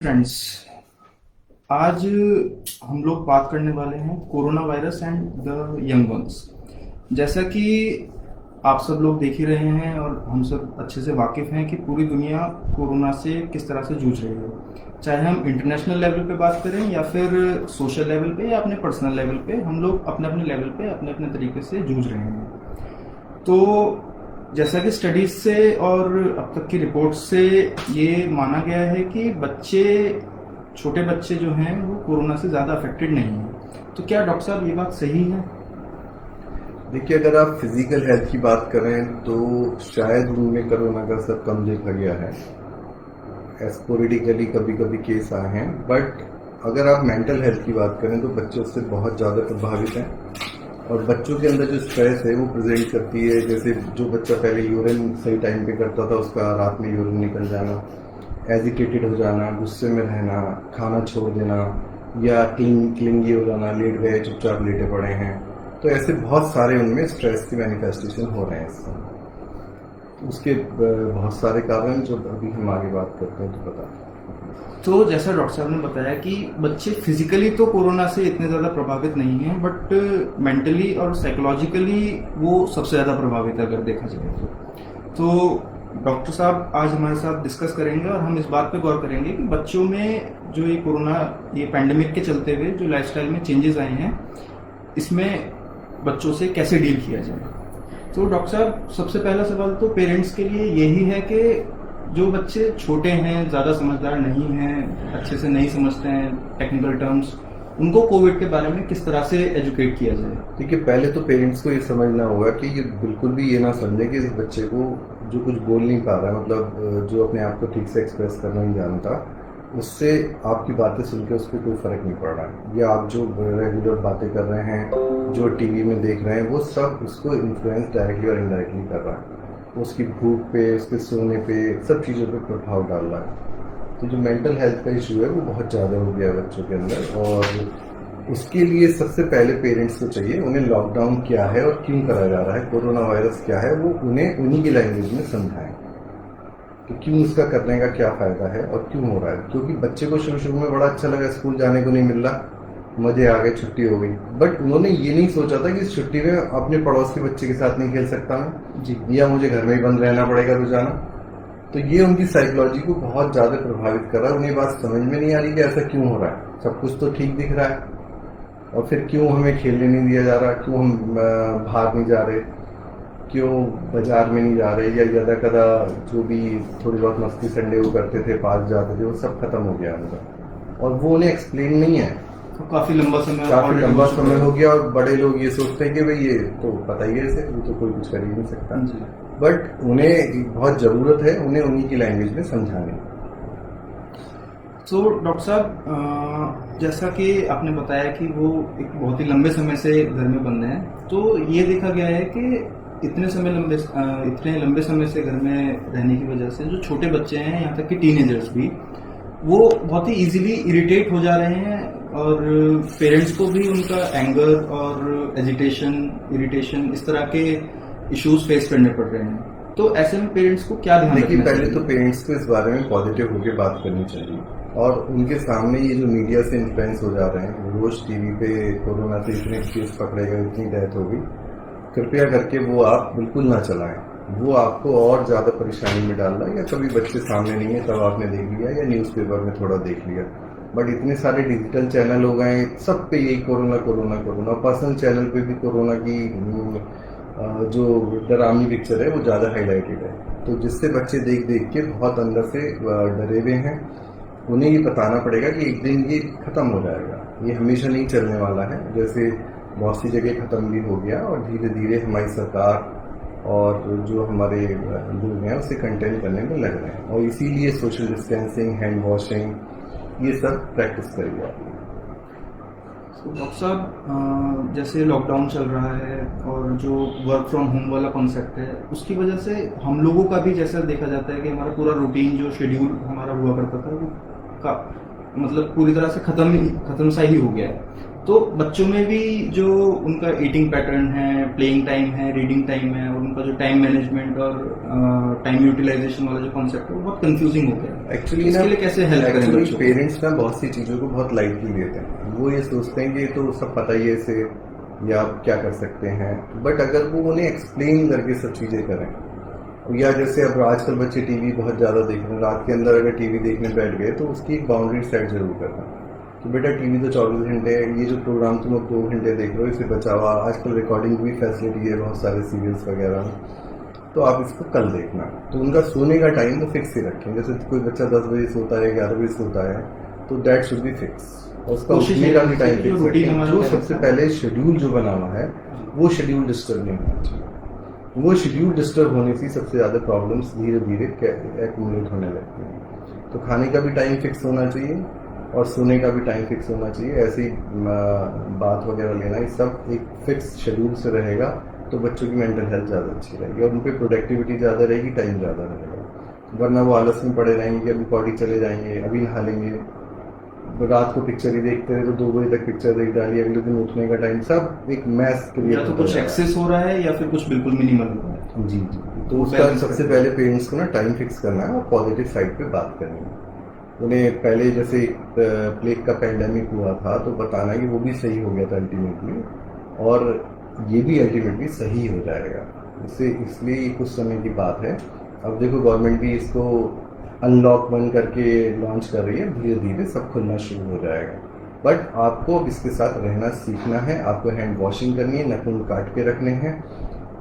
Friends, आज हम लोग बात करने वाले हैं corona virus and the young ones. जैसा कि आप सब लोग देख ही रहे हैं और हम सब अच्छे से वाकिफ़ हैं कि पूरी दुनिया कोरोना से किस तरह से जूझ रही है, चाहे हम इंटरनेशनल लेवल पे बात करें या फिर सोशल लेवल पे या अपने पर्सनल लेवल पे। हम लोग अपने अपने लेवल पे अपने अपने तरीके से जूझ रहे हैं। तो जैसा कि स्टडीज से और अब तक की रिपोर्ट से ये माना गया है कि छोटे बच्चे जो हैं वो कोरोना से ज़्यादा अफेक्टेड नहीं हैं। तो क्या डॉक्टर साहब ये बात सही है? देखिए, अगर आप फिजिकल हेल्थ की बात करें तो शायद उनमें कोरोना का असर कम देखा गया है। एस्पोरेडिकली कभी कभी केस आए हैं, बट अगर आप मेंटल हेल्थ की बात करें तो बच्चे उससे बहुत ज़्यादा प्रभावित हैं। और बच्चों के अंदर जो स्ट्रेस है वो प्रेजेंट करती है। जैसे जो बच्चा पहले यूरिन सही टाइम पे करता था, उसका रात में यूरिन निकल जाना, एजिटेटेड हो जाना, गुस्से में रहना, खाना छोड़ देना, या क्लिंगी हो जाना, लेट गए, चुपचाप लेटे पड़े हैं। तो ऐसे बहुत सारे उनमें स्ट्रेस की मैनिफेस्टेशन हो रहे हैं इससे। उसके बहुत सारे कारण जो अभी हम आगे बात करते हैं तो पता। तो जैसा डॉक्टर साहब ने बताया कि बच्चे फिजिकली तो कोरोना से इतने ज़्यादा प्रभावित नहीं हैं, बट मेंटली और साइकोलॉजिकली वो सबसे ज़्यादा प्रभावित है अगर देखा जाए तो डॉक्टर साहब आज हमारे साथ डिस्कस करेंगे और हम इस बात पे गौर करेंगे कि बच्चों में जो ये पैंडेमिक के चलते हुए जो लाइफस्टाइल में चेंजेस आए हैं, इसमें बच्चों से कैसे डील किया जाए। तो डॉक्टर साहब, सबसे पहला सवाल तो पेरेंट्स के लिए यही है कि जो बच्चे छोटे हैं, ज़्यादा समझदार नहीं हैं, अच्छे से नहीं समझते हैं टेक्निकल टर्म्स, उनको कोविड के बारे में किस तरह से एजुकेट किया जाए। देखिए, पहले तो पेरेंट्स को ये समझना होगा कि ये बिल्कुल भी ये ना समझे कि इस बच्चे को जो कुछ बोल नहीं पा रहा है, मतलब जो अपने आप को ठीक से एक्सप्रेस करना नहीं जानता, उससे आपकी बातें सुन के उसको कोई फर्क नहीं पड़ रहा है। या आप जो रेगुलर बातें कर रहे हैं, जो टीवी में देख रहे हैं, वो सब उसको इन्फ्लुएंस डायरेक्टली और इनडायरेक्टली कर रहा है। उसकी भूख पे, उसके सोने पे, सब चीज़ों पे प्रभाव डाल रहा है। तो जो मेंटल हेल्थ का इशू है वो बहुत ज़्यादा हो गया है बच्चों के अंदर। और उसके लिए सबसे पहले पेरेंट्स को चाहिए, उन्हें लॉकडाउन क्या है और क्यों करा जा रहा है, कोरोना वायरस क्या है, वो उन्हें उन्हीं की लैंग्वेज में समझाएं कि क्यों इसका करने का क्या फ़ायदा है और क्यों हो रहा है। क्योंकि बच्चे को शुरू शुरू में बड़ा अच्छा लगा, स्कूल जाने को नहीं मिल रहा, मज़े आ गए, छुट्टी हो गई, बट उन्होंने ये नहीं सोचा था कि इस छुट्टी में अपने पड़ोस के बच्चे के साथ नहीं खेल सकता मैं जी। या मुझे घर में ही बंद रहना पड़ेगा रोजाना। तो ये उनकी साइकोलॉजी को बहुत ज़्यादा प्रभावित कर रहा है। उन्हें बात समझ में नहीं आ रही कि ऐसा क्यों हो रहा है। सब कुछ तो ठीक दिख रहा है, और फिर क्यों हमें खेलने नहीं दिया जा रहा, क्यों हम बाहर नहीं जा रहे, क्यों बाजार में नहीं जा रहे, या यदा कदा जो भी थोड़ी बहुत मस्ती संडे वो करते थे, पार्क जाते थे, वो सब खत्म हो गया उनका। और वो उन्हें एक्सप्लेन नहीं है। तो काफ़ी लंबा समय हो गया, और बड़े लोग ये सोचते हैं कि भाई ये तो पता ही है इसे, ये तो कोई कुछ कर ही नहीं सकता। बट उन्हें बहुत ज़रूरत है उन्हें उन्हीं की लैंग्वेज में समझाने। तो डॉक्टर साहब, जैसा कि आपने बताया कि वो एक बहुत ही लंबे समय से घर में बंद हैं, तो ये देखा गया है कि इतने लंबे समय से घर में रहने की वजह से जो छोटे बच्चे हैं, यहाँ तक कि टीनेजर्स भी, वो बहुत ही इजीली इरिटेट हो जा रहे हैं और पेरेंट्स को भी उनका एंगर और एजिटेशन, इरिटेशन, इस तरह के इश्यूज फेस करने पड़ रहे हैं। तो ऐसे में पेरेंट्स को क्या ध्यान रखना चाहिए? पहले तो पेरेंट्स को इस बारे में पॉजिटिव होकर बात करनी चाहिए, और उनके सामने ये जो मीडिया से इन्फ्लुएंस हो जा रहे हैं, रोज टीवी पे कोरोना से इतने केस पकड़े गए, इतनी डेथ हो गई, कृपया करके वो आप बिल्कुल ना चलाएं। वो आपको और ज़्यादा परेशानी में डाल रहा है। या कभी बच्चे सामने नहीं है तब आपने देख लिया, या न्यूज़पेपर में थोड़ा देख लिया, बट इतने सारे डिजिटल चैनल हो गए, सब पे यही corona corona corona. Personal channel पे भी कोरोना की जो डरावनी पिक्चर है वो ज़्यादा हाईलाइटेड है। तो जिससे बच्चे देख देख के बहुत अंदर से डरे हुए हैं। उन्हें ये बताना पड़ेगा कि एक दिन ये ख़त्म हो जाएगा, ये हमेशा नहीं चलने वाला है। जैसे बहुत सी जगह ख़त्म भी हो गया, और धीरे धीरे हमारी सरकार और जो हमारे लोग हैं उसे कंटेन करने में लग रहे हैं। और इसीलिए सोशल डिस्टेंसिंग, हैंड वॉशिंग, ये सब प्रैक्टिस करिए। तो डॉक्टर साहब, जैसे लॉकडाउन चल रहा है और जो वर्क फ्रॉम होम वाला कॉन्सेप्ट है, उसकी वजह से हम लोगों का भी जैसा देखा जाता है कि हमारा पूरा रूटीन जो शेड्यूल हमारा हुआ करता था वो मतलब पूरी तरह से खत्म सा ही हो गया है। तो बच्चों में भी जो उनका ईटिंग पैटर्न है, प्लेइंग टाइम है, रीडिंग टाइम है, और उनका जो टाइम मैनेजमेंट और टाइम यूटिलाइजेशन वाला जो कॉन्सेप्ट है वो बहुत कंफ्यूजिंग हो गया है। एक्चुअली इसके लिए कैसे हेल्प करें बच्चों को? पेरेंट्स ना बहुत सी चीज़ों को बहुत लाइटली लेते हैं। वो ये सोचते हैं कि ये तो सब पता ही है इसे, या आप क्या कर सकते हैं। बट अगर वो उन्हें एक्सप्लेन करके सब चीज़ें करें, या जैसे अब आजकल बच्चे टीवी बहुत ज़्यादा देख रहे हैं, रात के अंदर अगर टीवी देखने बैठ गए तो उसकी एक बाउंड्री सेट जरूर करना कि बेटा टीवी तो 24 घंटे है, ये जो प्रोग्राम तुम अब 2 घंटे देख रहे हो इसे बचाओ। आजकल रिकॉर्डिंग की भी फैसिलिटी है बहुत सारे सीरियल्स वगैरह में, तो आप इसको कल देखना। तो उनका सोने का टाइम वो फिक्स ही रखें। जैसे कोई बच्चा 10 बजे सोता है, 11 बजे सोता है, तो दैट शुड बी फिक्स। और उसका उठने का भी टाइम फिक्स रखें। जो सबसे पहले शेड्यूल जो बना हुआ है वो शेड्यूल डिस्टर्ब नहीं होना चाहिए। वो शेड्यूल डिस्टर्ब होने से सबसे ज़्यादा प्रॉब्लम्स धीरे धीरे एक्यूमुलेट होने लगती हैं। तो खाने का भी टाइम फिक्स होना चाहिए और सोने का भी टाइम फिक्स होना चाहिए। ऐसी बात वगैरह लेना, ये सब एक फिक्स शेड्यूल से रहेगा तो बच्चों की मेंटल हेल्थ ज़्यादा अच्छी रहेगी और उन पर प्रोडक्टिविटी ज़्यादा रहेगी, टाइम ज़्यादा रहेगा। वरना वो आलस में पड़े रहेंगे कि अभी पॉटी चले जाएंगे, अभी नहा लेंगे, रात को पिक्चर ही देखते रहे तो 2 बजे तक पिक्चर देख डाली, अगले दिन उठने का टाइम, सब एक मैस क्रिएट या तो कुछ एक्सेस हो रहा है या फिर कुछ बिल्कुल मिनिमल हो रहा है। जी जी। तो उसका सबसे पहले पेरेंट्स को ना टाइम फिक्स करना है और पॉजिटिव साइड पे बात करनी है। उन्हें पहले जैसे प्लेग का पेंडेमिक हुआ था तो बताना कि वो भी सही हो गया था अल्टीमेटली, और ये भी अल्टीमेटली सही हो जाएगा। इसलिए कुछ समय की बात है। अब देखो गवर्नमेंट भी इसको अनलॉक बंद करके लॉन्च कर रही है, धीरे धीरे सब खुलना शुरू हो जाएगा। बट आपको इसके साथ रहना सीखना है, आपको हैंड वॉशिंग करनी है, नाखून काट के रखने हैं।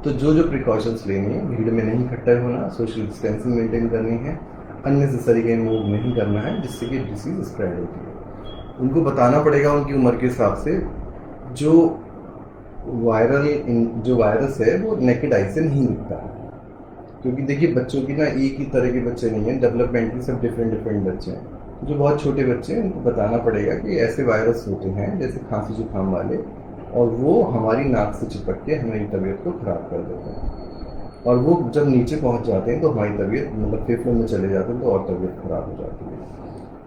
तो जो प्रिकॉशंस लेनी है, भीड़ में नहीं इकट्ठा होना, सोशल डिस्टेंसिंग मेंटेन करनी है, अननेसेसरी कहीं मूव नहीं करना है जिससे कि डिसीज स्प्रेड होती है। उनको बताना पड़ेगा उनकी उम्र के हिसाब से जो वायरस है वो नेकेड आई से नहीं दिखता है। क्योंकि देखिए बच्चों की ना एक ही तरह के बच्चे नहीं हैं, डेवलपमेंटली सब डिफरेंट बच्चे हैं। जो बहुत छोटे बच्चे हैं उनको बताना पड़ेगा कि ऐसे वायरस होते हैं जैसे खांसी जुकाम वाले, और वो हमारी नाक से चिपक के हमारी तबीयत को खराब कर देते हैं, और वो जब नीचे पहुंच जाते हैं तो हमारी तबीयत मतलब फेफड़ों में चले जाते हैं तो और तबीयत खराब हो जाती है।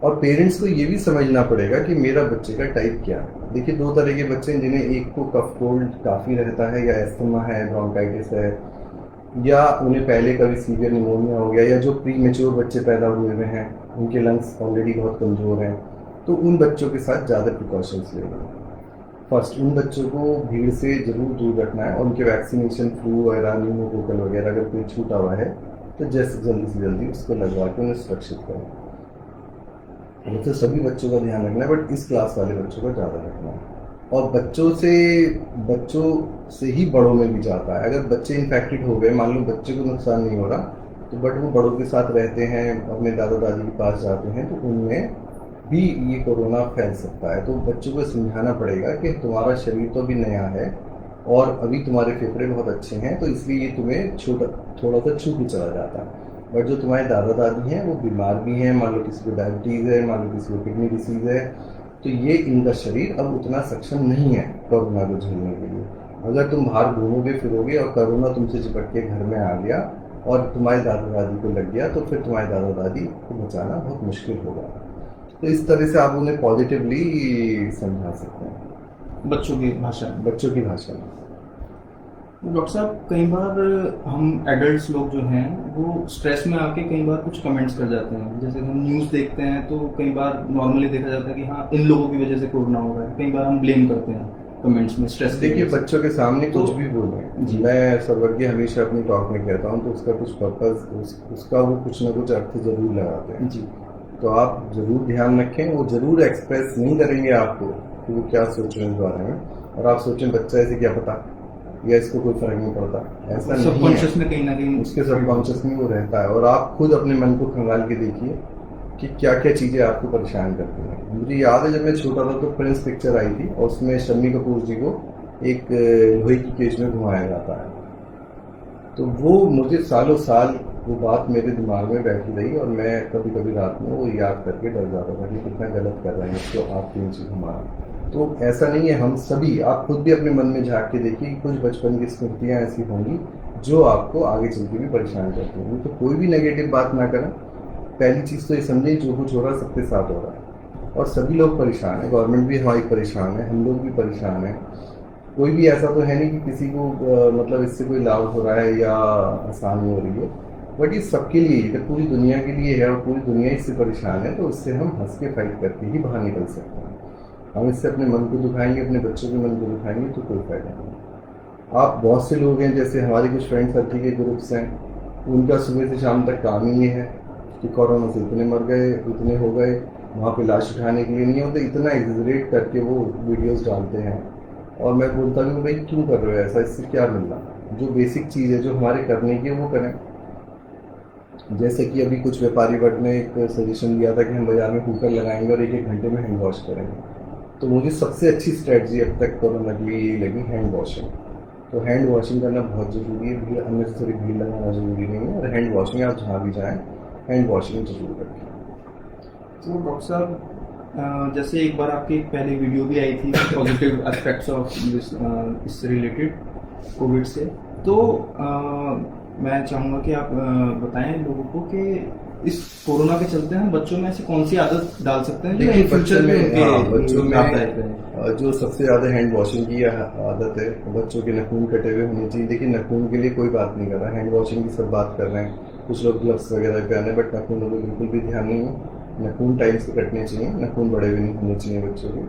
और पेरेंट्स को ये भी समझना पड़ेगा कि मेरा बच्चे का टाइप क्या है। देखिए 2 तरह के बच्चे हैं, जिन्हें एक को कफ कोल्ड काफ़ी रहता है, या एस्थमा है, ब्रोंकाइटिस है, या उन्हें पहले कभी सीवियर निमोनिया हो गया, या जो प्री मेच्योर बच्चे पैदा हुए हुए हैं उनके लंग्स ऑलरेडी बहुत कमज़ोर हैं, तो उन बच्चों के साथ ज़्यादा प्रिकॉशंस लेना। फर्स्ट उन बच्चों को भीड़ से जरूर दूर रखना है, और उनके वैक्सीनेशन फ्लू वगैरह, न्यूमोकोकल वगैरह अगर कोई छूटा हुआ है तो जैसे जल्दी से जल्दी उसको लगवा के उन्हें सुरक्षित करें। तो सभी बच्चों का ध्यान रखना है, बट इस क्लास वाले बच्चों का ज़्यादा रखना है। और बच्चों से ही बड़ों में भी जाता है। अगर बच्चे इन्फेक्टेड हो गए, मान लो बच्चे को नुकसान नहीं हो रहा तो बट वो बड़ों के साथ रहते हैं, अपने दादा दादी के पास जाते हैं, तो उनमें भी ये कोरोना फैल सकता है। तो बच्चों को समझाना पड़ेगा कि तुम्हारा शरीर तो अभी नया है और अभी तुम्हारे फेफड़े बहुत अच्छे हैं, तो इसलिए ये तुम्हें थोड़ा सा छू के चला जाता है। बट जो तुम्हारे दादा दादी हैं वो बीमार भी हैं, मान लो किसी को डायबिटीज़ है, मान लो किसी को किडनी डिसीज़ है, तो ये इनका शरीर अब उतना सक्षम नहीं है कोरोना को झेलने के लिए। अगर तुम बाहर घूमोगे फिरोगे और कोरोना तुमसे चिपक के घर में आ गया और तुम्हारे दादा दादी को लग गया, तो फिर तुम्हारे दादा दादी को बचाना बहुत मुश्किल होगा। तो इस तरह से आप उन्हें पॉजिटिवली समझा सकते हैं बच्चों की भाषा में। डॉक्टर साहब, कई बार हम एडल्ट्स लोग जो हैं वो स्ट्रेस में आके कई बार कुछ कमेंट्स कर जाते हैं। जैसे हम न्यूज़ देखते हैं तो कई बार नॉर्मली देखा जाता है कि हाँ इन लोगों की वजह से कोरोना हो रहा है, कई बार हम ब्लेम करते हैं कमेंट्स में स्ट्रेस। देखिए बच्चों के सामने कुछ भी बोलें, मैं सर्वज्ञ हमेशा अपनी टॉक में कहता हूँ, तो उसका कुछ पर्पस, उसका वो कुछ ना कुछ अर्थ जरूर लगाते हैं जी। तो आप जरूर ध्यान रखें, वो जरूर एक्सप्रेस नहीं करेंगे आपको कि वो क्या सोच रहे हैं इस बारे में, और आप सोचें बच्चा ऐसे क्या पता या इसको कोई फर्क नहीं पड़ता, ऐसा नहीं है। सबकॉन्शियस में कहीं ना कहीं उसके सबकॉन्शियस में वो रहता है। और आप खुद अपने मन को खंगाल के देखिए कि क्या क्या चीज़ें आपको परेशान करती हैं। मुझे याद है जब मैं छोटा था तो प्रिंस पिक्चर आई थी और उसमें शम्मी कपूर जी को एक लोहे की केज में घुमाया जाता है, तो वो मुझे सालों साल वो बात मेरे दिमाग में बैठी रही, और मैं कभी कभी रात में वो याद करके डर जाता था कि कितना गलत कर रहे हैं इसको आप नीचे घुमाना। तो ऐसा नहीं है, हम सभी, आप खुद भी अपने मन में झांक के देखिए कि कुछ बचपन की स्मृतियाँ ऐसी होंगी जो आपको आगे चल के भी परेशान करती होंगी। तो कोई भी नेगेटिव बात ना करें, पहली चीज़ तो ये समझें जो कुछ हो रहा है सबके साथ हो रहा है, और सभी लोग परेशान हैं, गवर्नमेंट भी हमारी परेशान है, हम लोग भी परेशान हैं। कोई भी ऐसा तो है नहीं कि किसी को मतलब इससे कोई लाभ हो रहा है या आसानी हो रही है, बट ये सबके लिए, अगर पूरी दुनिया के लिए है और पूरी दुनिया इससे परेशान है, तो इससे हम हंस के फाइट करके ही बाहर निकल सकते हैं। हम इससे अपने मन को दुखाएंगे, अपने बच्चों के मन को दुखाएंगे तो कोई फायदा नहीं। आप बहुत से लोग हैं, जैसे हमारे कुछ फ्रेंड सर्कल के ग्रुप्स हैं, उनका सुबह से शाम तक काम ही ये है कि कोरोना से इतने मर गए, इतने हो गए, वहाँ पे लाश उठाने के लिए नहीं होते, इतना एग्जरेट करके वो वीडियोस डालते हैं। और मैं बोलता हूँ भाई क्यों कर रहे हो ऐसा, इससे क्या मिलना? जो बेसिक चीज़ है जो हमारे करने की है वो करें। जैसे कि अभी कुछ व्यापारी वर्ग ने एक सजेशन दिया था कि हम बाजार में कुकर लगाएंगे और 1-1 घंटे में हैंड वॉश करेंगे। तो मुझे सबसे अच्छी स्ट्रेटजी अब तक कोरोना के लिए लगी हैंड वॉशिंग। तो हैंड वॉशिंग करना बहुत ज़रूरी है, भीड़ अननेसेसरी भीड़ लगाना ज़रूरी नहीं है, और हैंड वॉशिंग आप जहाँ भी जाएँ हैंड वॉशिंग जरूर रखें। तो डॉक्टर साहब, जैसे एक बार आपकी पहले वीडियो भी आई थी पॉजिटिव एस्पेक्ट्स ऑफ इससे रिलेटेड कोविड से, तो मैं चाहूँगा कि आप बताएं लोगों को कि इस कोरोना के चलते हम बच्चों में ऐसी कौन सी आदत डाल सकते हैं देखिए फ्यूचर में बच्चों लाभदायक में है? जो सबसे ज़्यादा हैंड वॉशिंग की आदत है, बच्चों के नाखून कटे हुए होने चाहिए। देखिए नाखून के लिए कोई बात नहीं कर रहा, हैंड वॉशिंग की सब बात कर रहे हैं, कुछ लोग ग्लव्स वगैरह पहने हैं, बट नाखूनों को बिल्कुल भी ध्यान नहीं है। नाखून टाइम से कटने चाहिए, नाखून बड़े हुए नहीं होने चाहिए बच्चों के।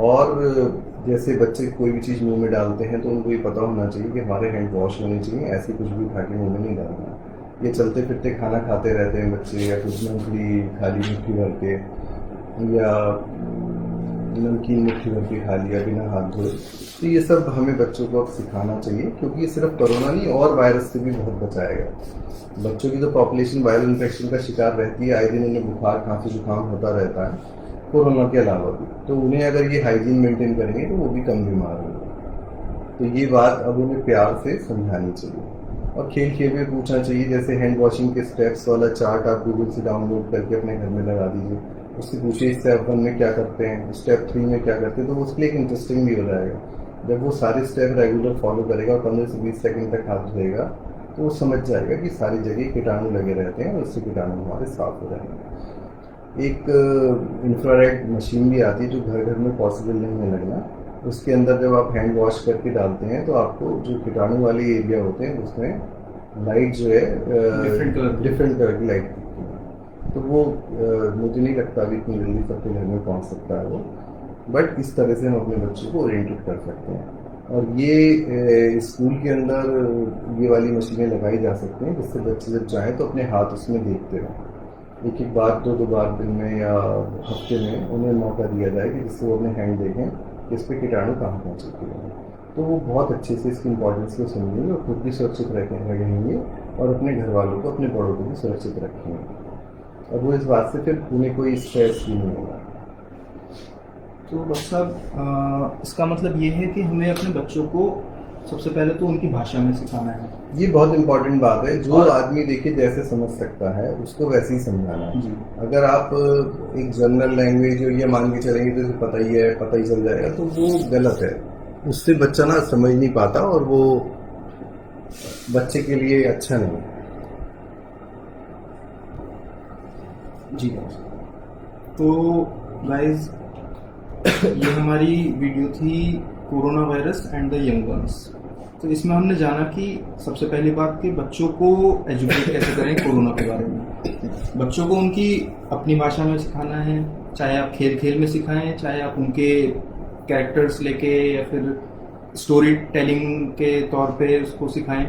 और जैसे बच्चे कोई भी चीज़ मुंह में डालते हैं तो उनको ये पता होना चाहिए कि हमारे हैंड वॉश होने चाहिए, ऐसे कुछ भी उठा के मुँह में नहीं डालना। ये चलते फिरते खाना खाते रहते हैं बच्चे, या कुछ मूँगफली खाली मुट्ठी भर के या नमकीन मुट्ठी भर के खा लिया बिना हाथ धोए। तो ये सब हमें बच्चों को अब सिखाना चाहिए, क्योंकि ये सिर्फ कोरोना नहीं और वायरस से भी बहुत बचाएगा। बच्चों की तो पॉपुलेशन वायरल इन्फेक्शन का शिकार रहती है, आए दिन उन्हें बुखार खांसी जुकाम होता रहता है कोरोना के अलावा भी। तो उन्हें अगर ये हाइजीन मेंटेन करेंगे तो वो भी कम बीमार होंगे। तो ये बात अब उन्हें प्यार से समझानी चाहिए और खेल खेल में पूछना चाहिए। जैसे हैंड वॉशिंग के स्टेप्स वाला चार्ट आप गूगल से डाउनलोड करके अपने घर में लगा दीजिए, उससे पूछिए स्टेप 1 में क्या करते हैं, स्टेप 3 में क्या करते हैं, तो उसके लिए एक इंटरेस्टिंग भी हो जाएगा। जब वो सारे स्टेप रेगुलर फॉलो करेगा और 15 से 20 सेकंड तक हाथ धोएगा तो वो समझ जाएगा कि सारी जगह कीटाणु लगे रहते हैं और उससे कीटाणु हमारे साफ हो जाएंगे। एक इंफ्रारेड मशीन भी आती है जो घर घर में पॉसिबल नहीं है लगना, उसके अंदर जब आप हैंड वॉश करके डालते हैं तो आपको जो कीटाणु वाले एरिया होते हैं उसमें लाइट जो है डिफरेंट कलर की लाइट दिखती है। तो वो मुझे नहीं लगता अभी इतनी जल्दी सबके घर में पहुंच सकता है वो, बट इस तरह से हम अपने बच्चों को ओरिएंटेड कर सकते हैं। और ये स्कूल के अंदर ये वाली मशीनें लगाई जा सकती हैं जिससे बच्चे जब जाएँ तो अपने हाथ उसमें देखते रहें। एक बार दो बार दिन में या हफ्ते में उन्हें मौका दिया जाए कि जिससे वो अपने हैंड देखें कि इस पर कीटाणु कहाँ पहुँच चुके हैं। तो वो बहुत अच्छे से इसकी इंपॉर्टेंस को समझेंगे और खुद भी सुरक्षित रहेंगे और अपने घर वालों को, अपने बड़ों को भी सुरक्षित रखेंगे। और वो इस बात से फिर उन्हें कोई स्ट्रेस भी नहीं होगा। तो डॉक्टर साहब, इसका मतलब ये है कि हमें अपने बच्चों को सबसे पहले तो उनकी भाषा में सिखाना है। ये बहुत इंपॉर्टेंट बात है। जो आदमी देखिए जैसे समझ सकता है उसको वैसे ही समझाना है। अगर आप एक जनरल लैंग्वेज ये मान के चलेंगे तो पता ही चल जाएगा, तो वो गलत है। उससे बच्चा ना समझ नहीं पाता और वो बच्चे के लिए अच्छा नहीं है। जी तो गाइस, ये हमारी वीडियो थी corona virus and the young ones. तो इसमें हमने जाना कि सबसे पहली बात कि बच्चों को एजुकेट कैसे करें कोरोना के बारे में। बच्चों को उनकी अपनी भाषा में सिखाना है, चाहे आप खेल खेल में सिखाएं, चाहे आप उनके कैरेक्टर्स लेके या फिर स्टोरी टेलिंग के तौर पे उसको सिखाएं।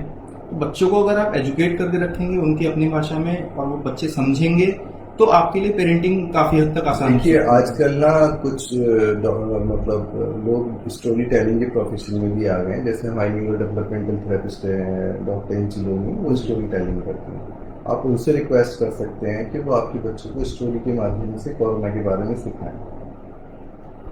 बच्चों को अगर आप एजुकेट करके रखेंगे उनकी अपनी भाषा में और वो बच्चे समझेंगे तो आपके लिए पेरेंटिंग काफी हद तक आसान देखिए आजकल ना कुछ मतलब लोग स्टोरी टेलिंग के प्रोफेशन में भी आ गए हैं। जैसे हमारी न्यूरो डेवलपमेंटल थेरेपिस्ट हैं डॉक्टर इंचिलोनी, वो स्टोरी टेलिंग करते हैं। आप उनसे रिक्वेस्ट कर सकते हैं कि वो आपके बच्चों को स्टोरी के माध्यम से कोरोना के बारे में सिखाएं।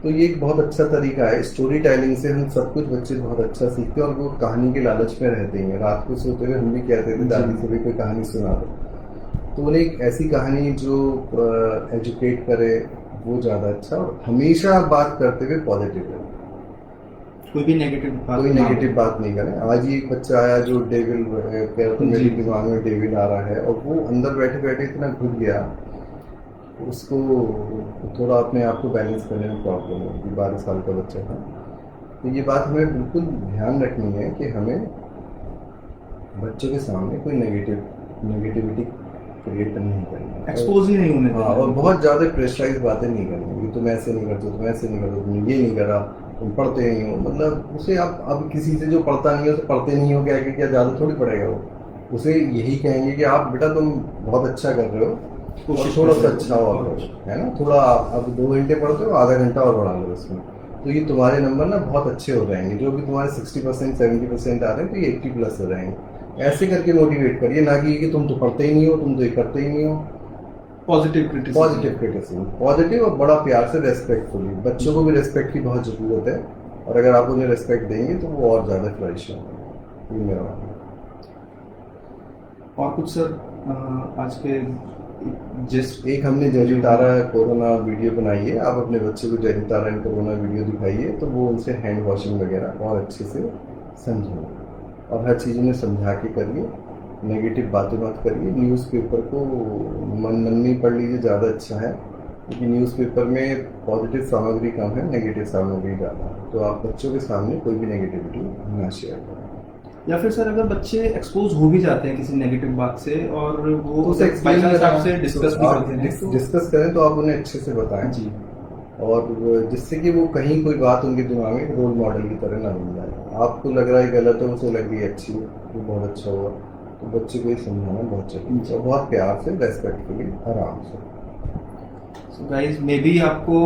तो ये एक बहुत अच्छा तरीका है। स्टोरी टेलिंग से हम सब कुछ बच्चे बहुत अच्छा सीखते हैं और वो कहानी के लालच में रहते हैं। रात को सोते हुए हम भी कहते थे दादी से भी कोई कहानी सुना दो, तो उन्हें एक ऐसी कहानी जो एजुकेट करे वो ज़्यादा अच्छा। और हमेशा बात करते हुए पॉजिटिव है, कोई नेगेटिव बात नहीं करें। आज ही एक बच्चा आया जो डेविल कह रहा था, मेरे दिमाग में डेविल आ रहा है, और वो अंदर बैठे बैठे इतना घुस गया उसको थोड़ा अपने आप को बैलेंस करने में प्रॉब्लम होगी। 12 साल का बच्चा था। तो ये बात हमें बिल्कुल ध्यान रखनी है कि हमें बच्चों के सामने कोई नेगेटिविटी क्रिएट नहीं करनी है, एक्सपोज ही नहीं होने हाँ, और बहुत ज़्यादा प्रेशराइज बातें नहीं करनी कि तुम ऐसे नहीं करते, तुम ऐसे नहीं करते, तुम ये नहीं करा, तुम पढ़ते नहीं हो। मतलब उसे आप अब किसी से जो पढ़ता नहीं हो तो पढ़ते नहीं हो क्या क्या ज़्यादा थोड़ी पड़ेगा वो। उसे यही कहेंगे कि आप बेटा तुम बहुत अच्छा कर रहे हो और थोड़ा सा अच्छा और करो, है ना। थोड़ा अब 2 घंटे पढ़ते हो, आधा घंटा और बढ़ा लो इसमें, तो ये तुम्हारे नंबर ना बहुत अच्छे हो जाएंगे। जो भी तुम्हारे 60% 70% आ रहे हैं तो ये 80+ हो जाएंगे। ऐसे करके मोटिवेट करिए, ना कि तुम तो पढ़ते ही नहीं हो, तुम तो ये करते ही नहीं हो। पॉजिटिव क्रिटिसिज्म, पॉजिटिव और बड़ा प्यार से, रेस्पेक्टफुली। बच्चों को भी रेस्पेक्ट की बहुत ज़रूरत है, और अगर आप उन्हें रेस्पेक्ट देंगे तो वो और ज़्यादा फ्लरिश होंगे। ये मेरा मानना है। और कुछ सर आज के जिस एक हमने जय तारा कोरोना वीडियो बनाई है, आप अपने बच्चे को जय तारा एंड कोरोना वीडियो दिखाइए तो वो उनसे हैंड वॉशिंग वगैरह और अच्छे से समझेंगे, और हर चीज़ उन्हें समझा के करिए। नेगेटिव बातें मत करिए। न्यूज़पेपर को मन में पढ़ लीजिए, ज़्यादा अच्छा है, क्योंकि न्यूज़पेपर में पॉजिटिव सामग्री कम है, नेगेटिव सामग्री ज़्यादा है। तो आप बच्चों के सामने कोई भी नेगेटिविटी ना शेयर करें। या फिर सर अगर बच्चे एक्सपोज हो भी जाते हैं किसी नेगेटिव बात से और वो तो बाई चांस आपसे डिस्कस भी करते हैं तो डिस्कस करें तो आप उन्हें अच्छे से बताएं जी, और जिससे कि वो कहीं कोई बात उनके दिमाग में रोल मॉडल की तरह ना बन जाए। आपको लग रहा है गलत है, उसे लग रही है अच्छी है, वो बहुत अच्छा हुआ। तो बच्चे को ये समझाना बहुत जरूरी है, बहुत प्यार से, रेस्पेक्टफुली, आराम से। सो गाइस मे बी आपको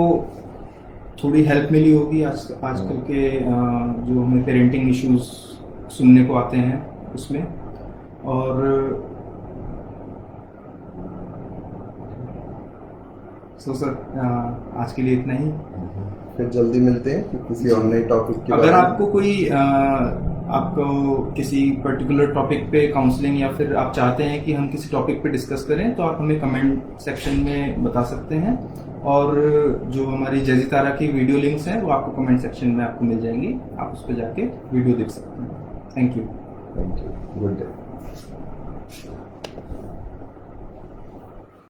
थोड़ी हेल्प मिली होगी आजकल के जो हमें पेरेंटिंग इश्यूज सुनने को आते हैं उसमें। और सो सर आज के लिए इतना ही। फिर जल्दी मिलते हैं किसी और नए टॉपिक के अगर आपको कोई आपको किसी पर्टिकुलर टॉपिक पे काउंसलिंग या फिर आप चाहते हैं कि हम किसी टॉपिक पे डिस्कस करें तो आप हमें कमेंट सेक्शन में बता सकते हैं, और जो हमारी जय तारा की वीडियो लिंक्स हैं वो आपको कमेंट सेक्शन में आपको मिल जाएंगी, आप उस पर जाके वीडियो देख सकते हैं। Thank you. Good day.